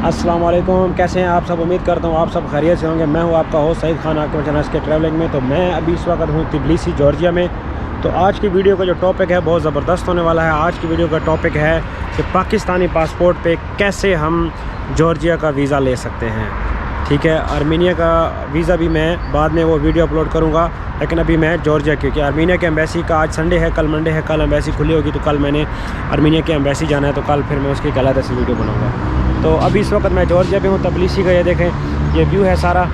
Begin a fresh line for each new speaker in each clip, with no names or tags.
अस्सलाम वालेकुम, कैसे हैं आप सब। उम्मीद करता हूँ आप सब खैरियत से होंगे। मैं हूँ आपका होस्ट सईद खान आपके चैनल के ट्रैवलिंग में। तो मैं अभी इस वक्त हूँ तबिलिसी जॉर्जिया में। तो आज की वीडियो का जो टॉपिक है बहुत ज़बरदस्त होने वाला है। आज की वीडियो का टॉपिक है कि पाकिस्तानी पासपोर्ट पे कैसे हम जॉर्जिया का वीज़ा ले सकते हैं। ठीक है, आर्मीनिया का वीज़ा भी मैं बाद में वो वीडियो अपलोड करूँगा, लेकिन अभी मैं जॉर्जिया क्योंकि आर्मीनिया के एम्बेसी का आज संडे है, कल मंडे है, कल एम्बेसी खुली होगी। तो कल मैंने आर्मीनिया के एम्बेसी जाना है, तो कल फिर मैं उसकी एक अलग से वीडियो बनाऊँगा। तो अभी इस वक्त मैं जॉर्जिया में हूँ, तबिलिसी का। ये देखें, ये व्यू है सारा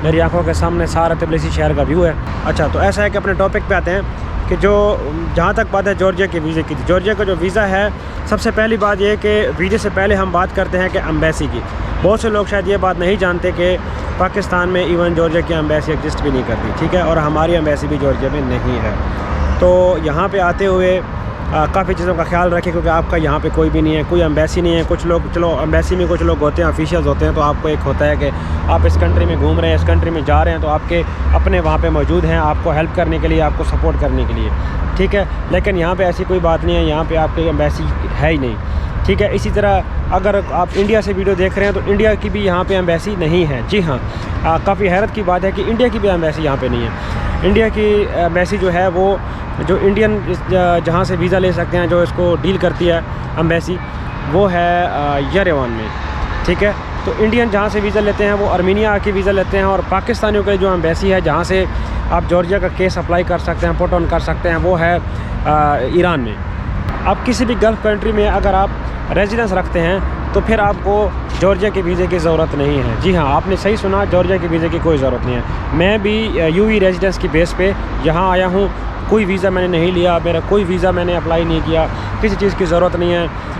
मेरी आंखों के सामने, सारा तबिलिसी शहर का व्यू है। अच्छा, तो ऐसा है कि अपने टॉपिक पे आते हैं कि जो जहाँ तक बात है जॉर्जिया के वीज़े की। जॉर्जिया का जो वीज़ा है, सबसे पहली बात यह है कि वीज़े से पहले हम बात करते हैं कि एम्बेसी की। बहुत से लोग शायद ये बात नहीं जानते कि पाकिस्तान में इवन जॉर्जिया की एम्बेसी एग्जिस्ट भी नहीं करती। ठीक है, और हमारी एम्बेसी भी जॉर्जिया में नहीं है। तो यहाँ पे आते हुए काफ़ी चीज़ों का ख्याल रखें, क्योंकि आपका यहाँ पे कोई भी नहीं है, कोई एम्बेसी नहीं है। कुछ लोग, चलो एम्बेसी में कुछ लोग होते हैं, ऑफिशियल्स होते हैं, तो आपको एक होता है कि आप इस कंट्री में घूम रहे हैं, इस कंट्री में जा रहे हैं, तो आपके अपने वहाँ पे मौजूद हैं आपको हेल्प करने के लिए, आपको सपोर्ट करने के लिए। ठीक है, लेकिन यहाँ पे ऐसी कोई बात नहीं है, यहाँ पे आपकी एम्बेसी है ही नहीं। ठीक है, इसी तरह अगर आप इंडिया से वीडियो देख रहे हैं तो इंडिया की भी यहाँ पे एम्बेसी नहीं है। जी हाँ, काफ़ी हैरत की बात है कि इंडिया की भी एम्बेसी यहाँ पे नहीं है। इंडिया की एम्बेसी जो है वो जो इंडियन जहाँ से वीज़ा ले सकते हैं, जो इसको डील करती है एम्बेसी, वो है येरेवान में। ठीक है, तो इंडियन जहाँ से वीज़ा लेते हैं वो आर्मीनिया आके वीज़ा लेते हैं, और पाकिस्तानियों के जो एम्बेसी है जहाँ से आप जॉर्जिया का केस अप्लाई कर सकते हैं, पुट ऑन कर सकते हैं, वो है ईरान में। आप किसी भी गल्फ़ कंट्री में अगर आप रेजिडेंस रखते हैं तो फिर आपको जॉर्जिया के वीज़े की ज़रूरत नहीं है। जी हाँ, आपने सही सुना, जॉर्जिया के वीज़े की कोई ज़रूरत नहीं है। मैं भी यूई रेजिडेंस की बेस पे यहाँ आया हूँ, कोई वीज़ा मैंने नहीं लिया, मेरा कोई वीज़ा मैंने अप्लाई नहीं किया, किसी चीज़ की ज़रूरत नहीं है।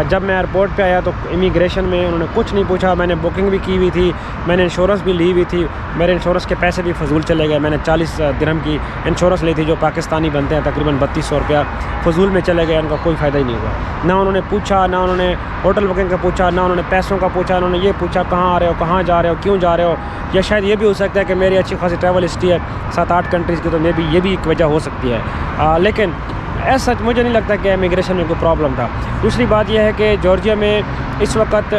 जब मैं एयरपोर्ट पे आया तो इमिग्रेशन में उन्होंने कुछ नहीं पूछा। मैंने बुकिंग भी की हुई थी, मैंने इंश्योरेंस भी ली हुई थी, मेरे इंश्योरेंस के पैसे भी फजूल चले गए। मैंने 40 दिरहम की इंश्योरेंस ली थी, जो पाकिस्तानी बनते हैं तकरीबन 3200 रुपया, फजूल में चले गए, उनका कोई फ़ायदा ही नहीं हुआ। ना उन्होंने पूछा, ना उन्होंने होटल बुकिंग का पूछा, ना उन्होंने पैसों का पूछा, उन्होंने ये पूछा कहाँ आ रहे हो, कहाँ जा रहे हो, क्यों जा रहे हो। या शायद ये भी हो सकता है कि मेरी अच्छी खासी ट्रैवल हिस्ट्री है 7-8 कंट्रीज़ की, तो मे भी ये भी एक वजह हो सकती है। लेकिन ऐसा सच मुझे नहीं लगता कि इमिग्रेशन में कोई प्रॉब्लम था। दूसरी बात यह है कि जॉर्जिया में इस वक्त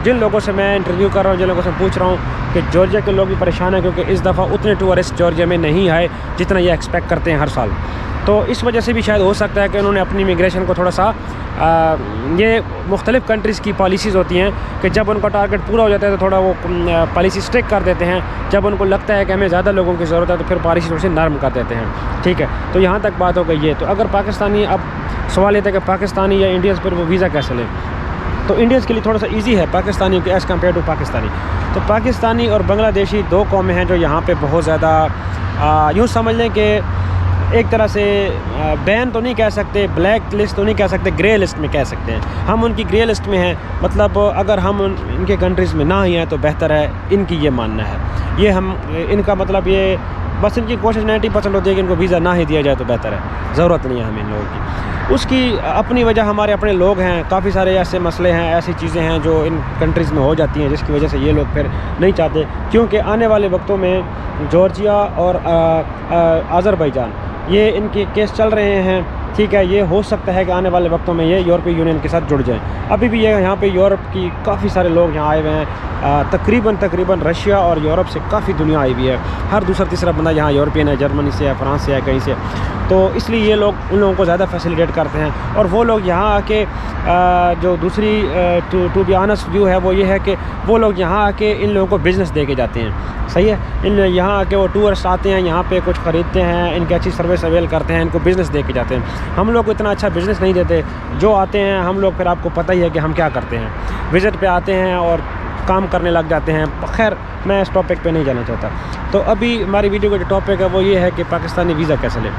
जिन लोगों से मैं इंटरव्यू कर रहा हूँ, जिन लोगों से पूछ रहा हूँ, कि जॉर्जिया के लोग भी परेशान हैं, क्योंकि इस दफ़ा उतने टूरिस्ट जॉर्जिया में नहीं आए जितना ये एक्सपेक्ट करते हैं हर साल। तो इस वजह से भी शायद हो सकता है कि उन्होंने अपनी इमिग्रेशन को थोड़ा सा ये मुख्तलिफ़ कंट्रीज़ की पॉलिसीज़ होती हैं कि जब उनका टारगेट पूरा हो जाता है तो थोड़ा वो पॉलिसी स्ट्रिक्ट कर देते हैं। जब उनको लगता है कि हमें ज़्यादा लोगों की ज़रूरत है तो फिर पॉलिसी थोड़ी सी नरम कर देते हैं। ठीक है, तो यहाँ तक बात हो गई ये। तो अगर पाकिस्तानी, अब सवाल ये था कि पाकिस्तानी या इंडियंस पर वो वीज़ा कैसे लें। तो इंडियंस के लिए थोड़ा सा ईजी है Pakistani as compare to Pakistani. तो पाकिस्तानी और बांग्लादेशी दो कौमें हैं जो यहाँ पे बहुत ज़्यादा, यूँ समझ लें कि एक तरह से बैन तो नहीं कह सकते, ब्लैक लिस्ट तो नहीं कह सकते, ग्रे लिस्ट में कह सकते हैं। हम उनकी ग्रे लिस्ट में हैं, मतलब अगर हम इनके कंट्रीज़ में ना ही हैं तो बेहतर है, इनकी ये मानना है। ये हम इनका मतलब ये बस इनकी कोशिश 90% होती है कि इनको वीज़ा ना ही दिया जाए तो बेहतर है, ज़रूरत नहीं है हमें इन लोगों की। उसकी अपनी वजह, हमारे अपने लोग हैं, काफ़ी सारे ऐसे मसले हैं, ऐसी चीज़ें हैं जो इन कंट्रीज़ में हो जाती हैं, जिसकी वजह से ये लोग फिर नहीं चाहते। क्योंकि आने वाले वक्तों में जॉर्जिया और अज़रबैजान, ये इनके केस चल रहे हैं। ठीक है, ये हो सकता है कि आने वाले वक्तों में ये यूरोपीय यूनियन के साथ जुड़ जाएं। अभी भी ये यहाँ पे यूरोप की काफ़ी सारे लोग यहाँ आए हुए हैं, तकरीबन रशिया और यूरोप से काफ़ी दुनिया आई हुई है। हर दूसरा तीसरा बंदा यहाँ यूरोपियन है, जर्मनी से है, फ्रांस से है, कहीं से। तो इसलिए ये लोग उन लोगों को ज़्यादा फैसिलिटेट करते हैं। और वो लोग यहाँ आके जो दूसरी टू बी ऑनेस्ट व्यू है वो ये है कि वो लोग यहाँ आके इन लोगों को बिज़नेस दे के जाते हैं। सही है, इन यहाँ आके वो टूरिस्ट आते हैं, यहाँ पे कुछ ख़रीदते हैं, इनकी अच्छी सर्विस अवेल करते हैं, इनको बिज़नेस दे के जाते हैं। हम लोग को इतना अच्छा बिज़नेस नहीं देते। जो आते हैं हम लोग, फिर आपको पता ही है कि हम क्या करते हैं, विज़िट पे आते हैं और काम करने लग जाते हैं। खैर, मैं इस टॉपिक पे नहीं जाना चाहता। तो अभी हमारी वीडियो का जो टॉपिक है वो ये है कि पाकिस्तानी वीज़ा कैसे लें।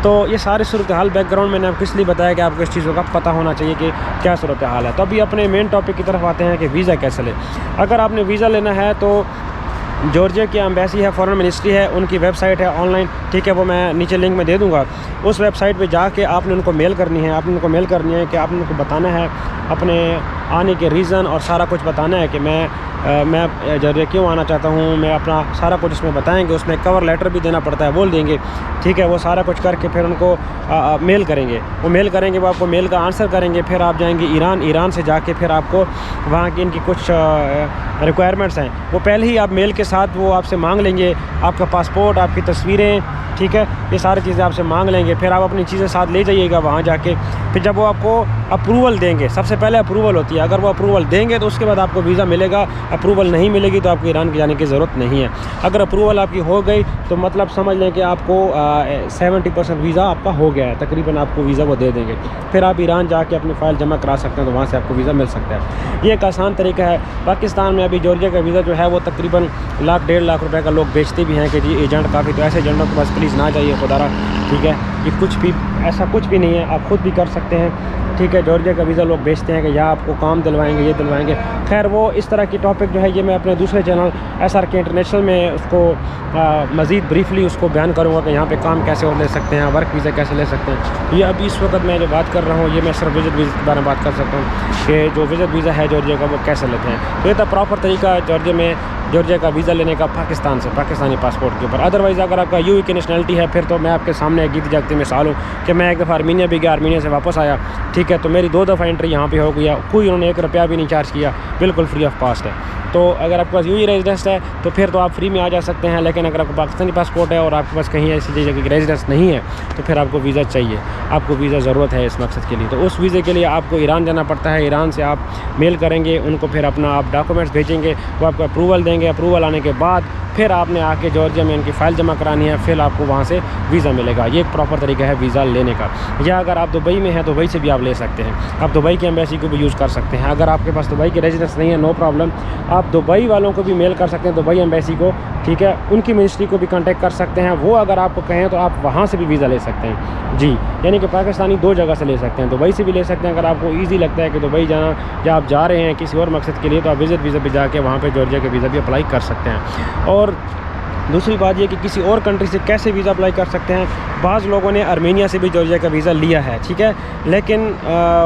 तो ये सारे सूरत हाल बैकग्राउंड मैंने आपको इसलिए बताया कि आपको इस चीज़ों का पता होना चाहिए कि क्या सूरत हाल है। तो अभी अपने मेन टॉपिक की तरफ आते हैं कि वीज़ा कैसे लें। अगर आपने वीज़ा लेना है तो जॉर्जिया की एम्बेसी है, फॉरेन मिनिस्ट्री है, उनकी वेबसाइट है ऑनलाइन। ठीक है, वो मैं नीचे लिंक में दे दूँगा। उस वेबसाइट पे जाके आपने उनको मेल करनी है। आपने उनको मेल करनी है कि आपने उनको बताना है अपने आने के रीज़न और सारा कुछ बताना है कि मैं जॉर्जिया क्यों आना चाहता हूँ, मैं अपना सारा कुछ उसमें बताएंगे। उसमें कवर लेटर भी देना पड़ता है, बोल देंगे, ठीक है। वो सारा कुछ करके फिर उनको मेल करेंगे, वो आपको मेल का आंसर करेंगे। फिर आप जाएंगे ईरान से जाके फिर आपको वहाँ की इनकी कुछ रिक्वायरमेंट्स हैं, वो पहले ही आप मेल के साथ वो आपसे मांग लेंगे। आपका पासपोर्ट, आपकी तस्वीरें, ठीक है, ये सारी चीज़ें आपसे मांग लेंगे। फिर आप अपनी चीज़ें साथ ले जाइएगा वहाँ जाके। फिर जब वो आपको अप्रूवल देंगे, सबसे पहले अप्रूवल होती है, अगर वो अप्रूवल देंगे तो उसके बाद आपको वीज़ा मिलेगा। अप्रूवल नहीं मिलेगी तो आपको ईरान के जाने की ज़रूरत नहीं है। अगर अप्रूवल आपकी हो गई तो मतलब समझ लें कि आपको 70% वीज़ा आपका हो गया है, तकरीबन आपको वीज़ा वो दे देंगे। फिर आप ईरान जाके अपनी फ़ाइल जमा करा सकते हैं, तो वहाँ से आपको वीज़ा मिल सकता है। ये एक आसान तरीका है। पाकिस्तान में अभी जॉर्जिया का वीज़ा जो है वो तकरीबन लाख 1.5 लाख रुपए का लोग बेचते भी हैं कि जी एजेंट काफ़ी, तो ऐसे एजेंटों के पास प्लीज़ ना जाइए खुदारा, ठीक है। ये कुछ भी ऐसा कुछ भी नहीं है, आप खुद भी कर सकते हैं, ठीक है। जॉर्जिया का वीज़ा लोग बेचते हैं कि यहाँ आपको काम दिलवाएंगे, ये दिलवाएंगे। खैर वो इस तरह की टॉपिक जो है ये मैं अपने दूसरे चैनल SRK इंटरनेशनल में उसको मज़ीद ब्रीफली उसको बयान करूँगा कि यहाँ पे काम कैसे और ले सकते हैं, वर्क वीज़ा कैसे ले सकते हैं। ये अभी इस वक्त मैं जो बात कर रहा हूँ ये मैं सिर्फ विज़िट वीज़ा के बारे में बात कर सकता हूँ कि जो विज़िट वीज़ा है जॉर्जिया का वो कैसे लेते हैं। तो ये था प्रॉपर तरीका जॉर्जिया का वीज़ा लेने का पाकिस्तान से, पाकिस्तानी पासपोर्ट के ऊपर। अदरवाइज़ अगर आपका UAE की नेशनलिटी है फिर तो मैं आपके सामने एक गीती जागती मिसाल हूँ कि मैं एक दफ़ा आर्मीनिया भी गया, आर्मीनिया से वापस आया, ठीक है। तो मेरी 2 दफ़ा एंट्री यहाँ पे हो गया, कोई उन्होंने 1 रुपया भी नहीं चार्ज किया, बिल्कुल फ्री ऑफ कॉस्ट है। तो अगर आपके पास UAE रेजिडेंस है तो फिर तो आप फ्री में आ जा सकते हैं। लेकिन अगर आपको पाकिस्तानी पासपोर्ट है और आपके पास कहीं ऐसी जगह की रेजिडेंस नहीं है तो फिर आपको वीज़ा चाहिए, आपको वीज़ा ज़रूरत है इस मकसद के लिए। तो उस वीज़े के लिए आपको ईरान जाना पड़ता है। ईरान से आप मेल करेंगे उनको, फिर अपना आप डॉक्यूमेंट्स भेजेंगे, वो आपको अप्रूवल देंगे। अप्रूवल आने के बाद फिर आपने आके जॉर्जिया में उनकी फ़ाइल जमा करानी है, फिर आपको वहाँ से वीज़ा मिलेगा। ये एक प्रॉपर तरीका है वीज़ा लेने का। या अगर आप दुबई में हैं तो दुबई से भी आप ले सकते हैं, आप दुबई की एम्बेसी को भी यूज़ कर सकते हैं। अगर आपके पास दुबई की रेजिडेंस नहीं है, नो प्रॉब्लम, आप दुबई वालों को भी मेल कर सकते हैं, दुबई एम्बेसी को, ठीक है। उनकी मिनिस्ट्री को भी कांटेक्ट कर सकते हैं, वो अगर आपको कहें तो आप वहाँ से भी वीज़ा ले सकते हैं जी। यानी कि पाकिस्तानी 2 जगह से ले सकते हैं, दुबई से भी ले सकते हैं। अगर आपको ईजी लगता है कि दुबई जाना या आप जा रहे हैं किसी और मकसद के लिए तो आप विज़िट वीज़ा पे जाके वहाँ पे जॉर्जिया के वीज़ा भी अप्लाई कर सकते हैं। और दूसरी बात ये कि किसी और कंट्री से कैसे वीज़ा अप्लाई कर सकते हैं। बाज़ लोगों ने आर्मेनिया से भी जॉर्जिया का वीज़ा लिया है, ठीक है, लेकिन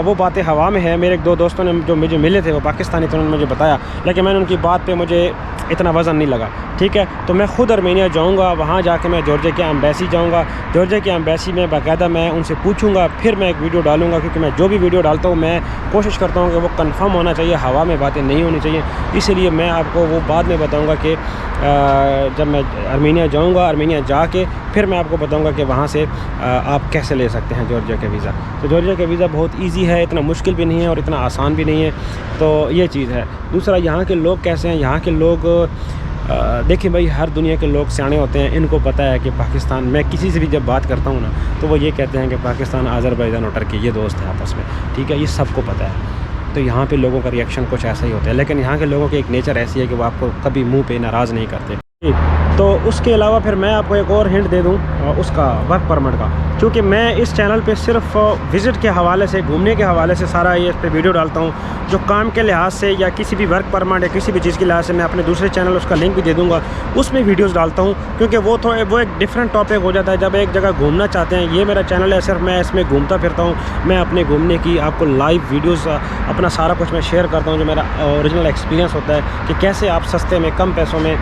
वो बातें हवा में है। मेरे 2 दोस्तों ने जो मुझे मिले थे वो पाकिस्तानी थे, उन्होंने मुझे बताया, लेकिन मैंने उनकी बात पे मुझे इतना वज़न नहीं लगा, ठीक है। तो मैं ख़ुद आर्मेनिया जाऊँगा, वहाँ जाके मैं जॉर्जिया की एम्बेसी जाऊँगा, जॉर्जिया की एम्बेसी में बाकायदा मैं उनसे पूछूँगा, फिर मैं एक वीडियो डालूँगा। क्योंकि मैं जो भी वीडियो डालता हूँ मैं कोशिश करता हूँ कि वो कन्फर्म होना चाहिए, हवा में बातें नहीं होनी चाहिए। इसीलिए मैं आपको वो बाद में बताऊँगा कि जब मैं आर्मेनिया जाऊँगा, आर्मेनिया जाके फिर मैं आपको बताऊँगा कि वहाँ से आप कैसे ले सकते हैं जॉर्जिया का वीज़ा। तो जॉर्जिया का वीज़ा बहुत ईजी है, इतना मुश्किल भी नहीं है और इतना आसान भी नहीं है। तो ये चीज़ है। दूसरा, यहाँ के लोग कैसे हैं। यहाँ के लोग देखिए भाई, हर दुनिया के लोग सियाने होते हैं, इनको पता है कि पाकिस्तान, मैं किसी से भी जब बात करता हूँ ना तो वो ये कहते हैं कि पाकिस्तान, आज़रबाईजान और टर्की ये दोस्त हैं आपस में, ठीक है, ये सबको पता है। तो यहाँ पे लोगों का रिएक्शन कुछ ऐसा ही होता है। लेकिन यहाँ के लोगों की एक नेचर ऐसी है कि वो आपको कभी मुंह पे नाराज़ नहीं करते। तो उसके अलावा फिर मैं आपको एक और हिंट दे दूँ उसका, वर्क परमिट का। क्योंकि मैं इस चैनल पे सिर्फ विज़िट के हवाले से, घूमने के हवाले से सारा ये इस पर वीडियो डालता हूँ। जो काम के लिहाज से या किसी भी वर्क परमिट या किसी भी चीज़ के लिहाज से, मैं अपने दूसरे चैनल उसका लिंक भी दे दूँगा, उसमें वीडियोस डालता हूँ। क्योंकि वो एक डिफरेंट टॉपिक हो जाता है जब एक जगह घूमना चाहते हैं। ये मेरा चैनल है, सिर्फ मैं इसमें घूमता फिरता हूँ, मैं अपने घूमने की आपको लाइव वीडियोज़ अपना सारा कुछ मैं शेयर करता हूँ, जो मेरा ओरिजिनल एक्सपीरियंस होता है कि कैसे आप सस्ते में, कम पैसों में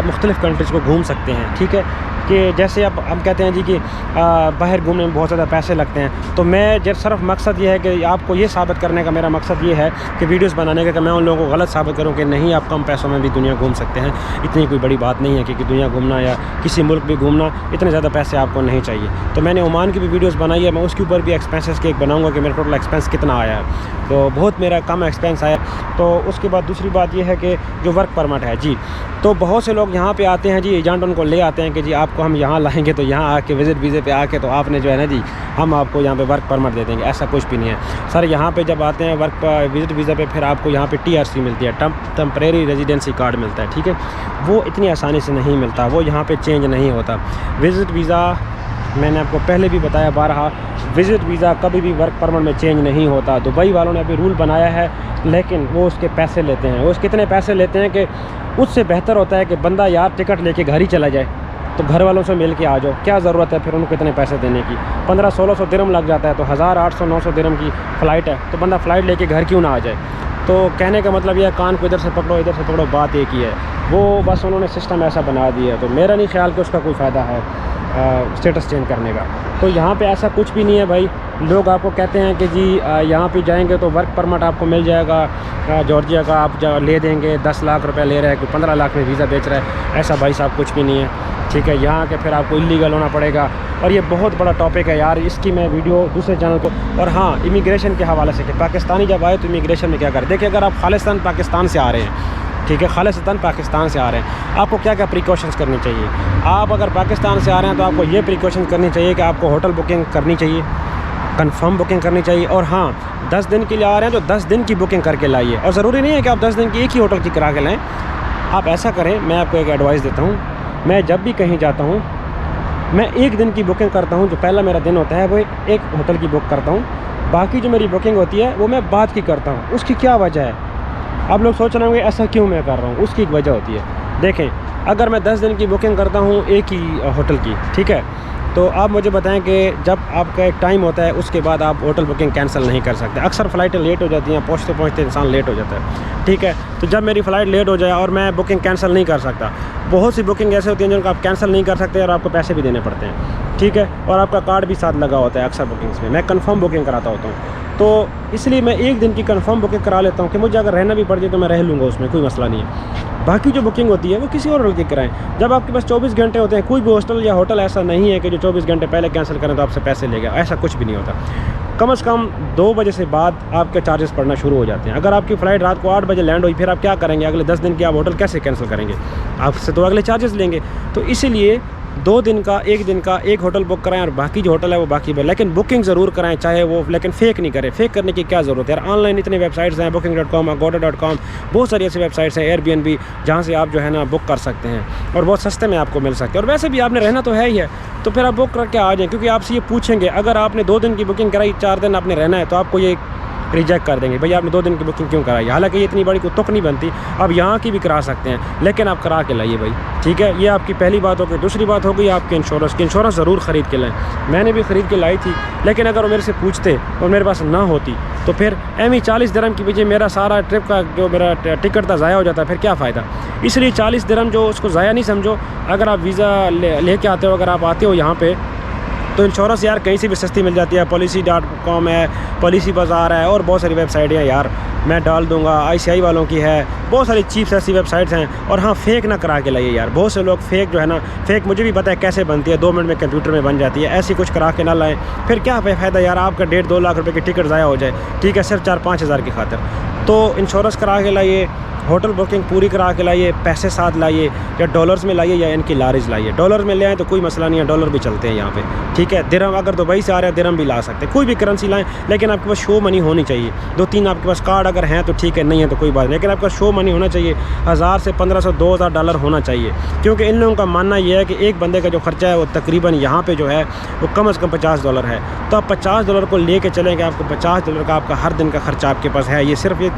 मुख्तलिफ़ कंट्रीज़ को घूम सकते हैं, ठीक है। कि जैसे अब हम कहते हैं जी कि बाहर घूमने में बहुत ज़्यादा पैसे लगते हैं। तो मैं जब सिर्फ मकसद ये है कि आपको ये साबित करने का, मेरा मकसद ये है कि वीडियोस बनाने का, कि मैं उन लोगों को गलत साबित करूं कि नहीं, आप कम पैसों में भी दुनिया घूम सकते हैं। इतनी कोई बड़ी बात नहीं है कि दुनिया घूमना या किसी मुल्क भी घूमना इतने ज़्यादा पैसे आपको नहीं चाहिए। तो मैंने ओमान की भी वीडियोज़ बनाई है, मैं उसके ऊपर भी एक्सपेंसेस के एक बनाऊँगा कि मेरा टोटल एक्सपेंस कितना आया है। तो बहुत मेरा कम एक्सपेंस आया। तो उसके बाद दूसरी बात यह है कि जो वर्क परमिट है जी, तो बहुत से लोग यहाँ पे आते हैं जी, एजेंट उनको ले आते हैं कि जी आपको हम यहाँ लाएंगे, तो यहाँ आके विज़िट वीज़े पे आके तो आपने जो है ना जी, हम आपको यहाँ पे वर्क परमिट दे देंगे। ऐसा कुछ भी नहीं है सर। यहाँ पे जब आते हैं विज़िट वीज़ा पे, फिर आपको यहाँ पे TRC मिलती है, टेम्परेरी रेजिडेंसी कार्ड मिलता है, ठीक है। वो इतनी आसानी से नहीं मिलता, वो यहाँ पर चेंज नहीं होता। विज़िट वीज़ा मैंने आपको पहले भी बताया बारहा, विज़िट वीज़ा कभी भी वर्क परमिट में चेंज नहीं होता। दुबई वालों ने अभी रूल बनाया है, लेकिन वो उसके पैसे लेते हैं। वो कितने पैसे लेते हैं कि उससे बेहतर होता है कि बंदा यार टिकट लेके घर ही चला जाए, तो घर वालों से मिल के आ जाओ। क्या ज़रूरत है फिर उनको इतने पैसे देने की। 1500-1600 दिरहम लग जाता है, तो 1800-900 दिरहम की फ़्लाइट है, तो बंदा फ़्लाइट लेके घर क्यों ना आ जाए। तो कहने का मतलब यह कान को इधर से पकड़ो, बात एक ही है। वो बस उन्होंने सिस्टम ऐसा बना दिया है, तो मेरा नहीं ख्याल कि उसका कोई फ़ायदा है स्टेटस चेंज करने का। तो यहाँ पे ऐसा कुछ भी नहीं है भाई। लोग आपको कहते हैं कि जी यहाँ पे जाएंगे तो वर्क परमिट आपको मिल जाएगा जॉर्जिया का, आप ले देंगे 10 लाख रुपए ले रहा है, कोई 15 लाख में वीज़ा बेच रहा है। ऐसा भाई साहब कुछ भी नहीं है, ठीक है। यहाँ के फिर आपको इलीगल होना पड़ेगा, और ये बहुत बड़ा टॉपिक है यार, इसकी मैं वीडियो दूसरे चैनल को। और हाँ, इमिग्रेशन के हवाले से कि पाकिस्तानी जब आए तो इमिग्रेशन में क्या करें। देखिए, अगर आप खालिस्तान पाकिस्तान से आ रहे हैं, ठीक है, खालिस्तान पाकिस्तान से आ रहे हैं, आपको क्या क्या प्रिकॉशंस करनी चाहिए। आप अगर पाकिस्तान से आ रहे हैं तो आपको ये प्रिकॉशंस करनी चाहिए कि आपको होटल बुकिंग करनी चाहिए, कंफर्म बुकिंग करनी चाहिए। और हाँ, 10 दिन के लिए आ रहे हैं तो 10 दिन की बुकिंग करके लाइए। और ज़रूरी नहीं है कि आप 10 दिन की एक ही होटल की करा के लाएँ। आप ऐसा करें, मैं आपको एक एडवाइस देता हूँ, मैं जब भी कहीं जाता हूँ मैं 1 दिन की बुकिंग करता हूँ। जो पहला मेरा दिन होता है वो एक होटल की बुक करता हूँ, बाकी जो मेरी बुकिंग होती है वो मैं बाद की करता हूँ। उसकी क्या वजह है, आप लोग सोच रहे होंगे ऐसा क्यों मैं कर रहा हूँ। उसकी एक वजह होती है। देखें, अगर मैं 10 दिन की बुकिंग करता हूँ एक ही होटल की, ठीक है, तो आप मुझे बताएं कि जब आपका एक टाइम होता है उसके बाद आप होटल बुकिंग कैंसिल नहीं कर सकते। अक्सर फ़्लाइटें लेट हो जाती हैं, पहुँचते पहुँचते इंसान लेट हो जाता है, ठीक है। तो जब मेरी फ़्लाइट लेट हो जाए और मैं बुकिंग कैंसिल नहीं कर सकता, बहुत सी बुकिंग ऐसे होती हैं जिनको आप कैंसिल नहीं कर सकते और आपको पैसे भी देने पड़ते हैं, ठीक है, और आपका कार्ड भी साथ लगा होता है अक्सर बुकिंग्स में। मैं कंफर्म बुकिंग कराता होता हूँ, तो इसलिए मैं 1 दिन की कंफर्म बुकिंग करा लेता हूँ कि मुझे अगर रहना भी पड़ जाए तो मैं रह लूँगा, उसमें कोई मसला नहीं है। बाकी जो बुकिंग होती है वो किसी और होटल की कराएं। जब आपके पास 24 घंटे होते हैं, कोई भी हॉस्टल या होटल ऐसा नहीं है कि जो 24 घंटे पहले कैंसिल करें तो आपसे पैसे लेगा, ऐसा कुछ भी नहीं होता। कम से कम 2 बजे से बाद आपके चार्जेस पड़ना शुरू हो जाते हैं। अगर आपकी फ़्लाइट रात को 8 बजे लैंड हुई, फिर आप क्या करेंगे, अगले 10 दिन की आप होटल कैसे कैंसिल करेंगे, आपसे तो अगले चार्जेस लेंगे। तो इसीलिए 2 दिन का 1 दिन का एक होटल बुक कराएं और बाकी जो होटल है वो बाकी, लेकिन बुकिंग ज़रूर कराएं, चाहे वो, लेकिन फ़ेक नहीं करें। फ़ेक करने की क्या ज़रूरत है यार। ऑनलाइन इतने वेबसाइट्स हैं, booking.com, agoda.com, बहुत सारी ऐसी वेबसाइट्स हैं, Airbnb, जहाँ से आप जो है ना बुक कर सकते हैं और बहुत सस्ते में आपको मिल सकते हैं। और वैसे भी आपने रहना तो है ही है, तो फिर आप बुक करके आ जाएँ, क्योंकि आपसे ये पूछेंगे। अगर आपने 2 दिन की बुकिंग कराई, 4 दिन आपने रहना है, तो आपको ये रिजेक्ट कर देंगे, भैया आपने 2 दिन की बुकिंग क्यों कराई। हालांकि ये इतनी बड़ी कोई तुक नहीं बनती, आप यहाँ की भी करा सकते हैं, लेकिन आप करा के लाइए भाई, ठीक है। ये आपकी पहली बात हो गई। दूसरी बात हो गई आपके इंश्योरेंस की। इंश्योरेंस ज़रूर ख़रीद के लाएँ। मैंने भी ख़रीद के लाई थी, लेकिन अगर वो मेरे से पूछते और मेरे पास ना होती तो फिर 40 दिरहम की वजह मेरा सारा ट्रिप का जो मेरा टिकट था ज़ाया हो जाता, फिर क्या फ़ायदा। इसलिए 40 दिरहम जो उसको ज़ाया नहीं समझो। अगर आप वीज़ा लेके आते हो, अगर आप आते हो यहाँ पे, तो इंश्योरेंस यार कहीं से भी सस्ती मिल जाती है। policy.com है, पॉलिसी बाज़ार है, और बहुत सारी वेबसाइट हैं यार, मैं डाल दूंगा। ICI वालों की है, बहुत सारी चीप्स ऐसी वेबसाइट्स हैं। और हाँ, फ़ेक ना करा के लाइए यार। बहुत से लोग फ़ेक जो है ना, फ़ेक मुझे भी पता है कैसे बनती है, 2 मिनट में कंप्यूटर में बन जाती है। ऐसी कुछ करा के ना लाएँ, फिर क्या फ़ायदा यार। आपका 1.5-2 लाख रुपए की टिकट ज़ाया हो जाए, ठीक है, सिर्फ 4-5 हज़ार की खातिर। तो इंश्योरेंस करा के लाइए, होटल बुकिंग पूरी करा के लाइए, पैसे साथ लाइए, या डॉलर्स में लाइए या इनकी लारिज लाइए। डॉलर में ले आएँ तो कोई मसला नहीं है, डॉलर भी चलते हैं यहाँ पे, ठीक है। दिरहम, अगर दुबई से आ रहे हैं दिरहम भी ला सकते हैं, कोई भी करेंसी लाएँ, लेकिन आपके पास शो मनी होनी चाहिए। 2-3 आपके पास कार्ड अगर हैं तो ठीक है, नहीं है तो कोई बात नहीं, लेकिन आपका शो मनी होना चाहिए। 1000 से 1500-2000 डॉलर होना चाहिए, क्योंकि इन लोगों का मानना यह है कि एक बंदे का जो खर्चा है वो तकरीबन यहाँ पे जो है वो कम से कम $50 है। तो आप $50 को लेके चलेंगे, आपको $50 का आपका हर दिन का खर्चा आपके पास है। ये सिर्फ ये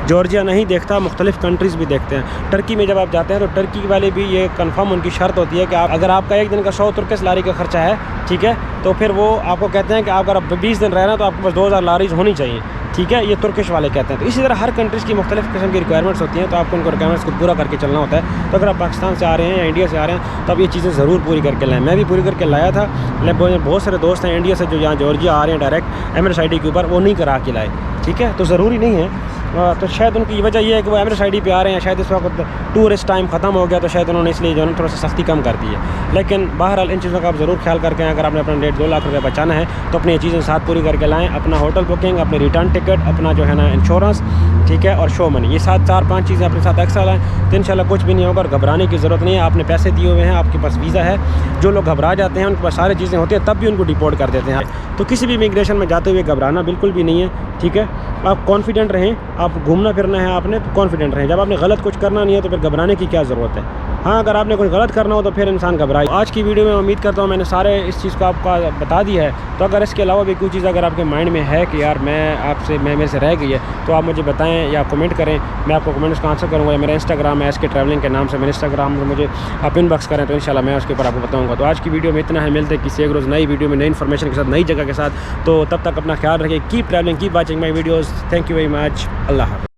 जॉर्जिया नहीं देखता, मुख्तलिफ कंट्रीज़ भी देखते हैं। टर्की में जब आप जाते हैं तो टर्की वाले भी ये कंफर्म उनकी शर्त होती है कि आप, अगर आपका एक दिन का 100 तुर्किश लारी का खर्चा है, ठीक है, तो फिर वो आपको कहते हैं कि अगर आप 20 दिन रहना तो आपके पास 2000 लारीज होनी चाहिए, ठीक है। ये तुर्किश वाले कहते हैं। तो इसी तरह हर कंट्रीज़ की मुख्तलिफ किस्म की रिक्वायरमेंट्स होती हैं, तो आपको उनको रिक्वायरमेंट्स को पूरा करके चलना होता है। तो अगर आप पाकिस्तान से आ रहे हैं या इंडिया से आ रहे हैं तो आप ये चीज़ें ज़रूर पूरी करके लाएँ। मैं भी पूरी करके लाया था, लेकिन बहुत सारे दोस्त हैं इंडिया से जो यहाँ जॉर्जिया आ रहे हैं डायरेक्ट एमरेट्स ID के ऊपर, वो नहीं करा के लाए, ठीक है। तो ज़रूरी नहीं है, तो शायद उनकी वजह यह है कि वो एमरेट्स ID पे आ रहे हैं, शायद इस वक्त टूरिस्ट टाइम ख़त्म हो गया, तो शायद उन्होंने इसलिए जो है थोड़ा सा सख्ती कम कर दी है। लेकिन बहरहाल इन चीज़ों का आप ज़रूर ख्याल करके, अगर आपने अपना 1.5-2 लाख रुपये बचाना है तो अपनी ये चीज़ें साथ पूरी करके लाएँ। अपना होटल बुकिंग, अपनी रिटर्न टिकट, अपना जो है ना इंश्योरेंस, ठीक है, और शो मनी, ये 4-5 चीज़ें अपने साथ एक्स्ट्रा लाएँ, तो इंशाल्लाह कुछ भी नहीं होगा। घबराने की ज़रूरत नहीं है, आपने पैसे दिए हुए हैं, आपके पास वीज़ा है। जो लोग घबरा जाते हैं, उनके पास सारी चीज़ें होती हैं, तब भी उनको डिपोर्ट कर देते हैं। तो किसी भी इमिग्रेशन में जाते हुए घबराना बिल्कुल भी नहीं है, ठीक है। आप कॉन्फिडेंट रहें, आप घूमना फिरना है आपने तो कॉन्फिडेंट रहें। जब आपने गलत कुछ करना नहीं है तो फिर घबराने की क्या ज़रूरत है। हाँ, अगर आपने कुछ गलत करना हो तो फिर इंसान घबराए। आज की वीडियो में उम्मीद करता हूँ मैंने सारे इस चीज़ को आपको बता दिया है। तो अगर इसके अलावा भी कोई चीज़ अगर आपके माइंड में है कि यार मैं मेरे से रह गई है, तो आप मुझे बताएं या कमेंट करें, मैं आपको कमेंट्स का आंसर करूँगा। मेरा इंस्टाग्राम है SK ट्रैवलिंग के नाम से, मेरे इंस्टाग्राम में मुझे आप इनबॉक्स करें तो इंशाल्लाह मैं उसके ऊपर आपको बताऊँगा। तो आज की वीडियो में इतना है, मिलते हैं किसी एक रोज़ नई वीडियो में नई इन्फॉर्मेशन के साथ, नई जगह के साथ। तो तब तक अपना ख्याल रखिए, keep travelling, keep watching my videos. Thank you very much, अल्लाह हाफ़िज़।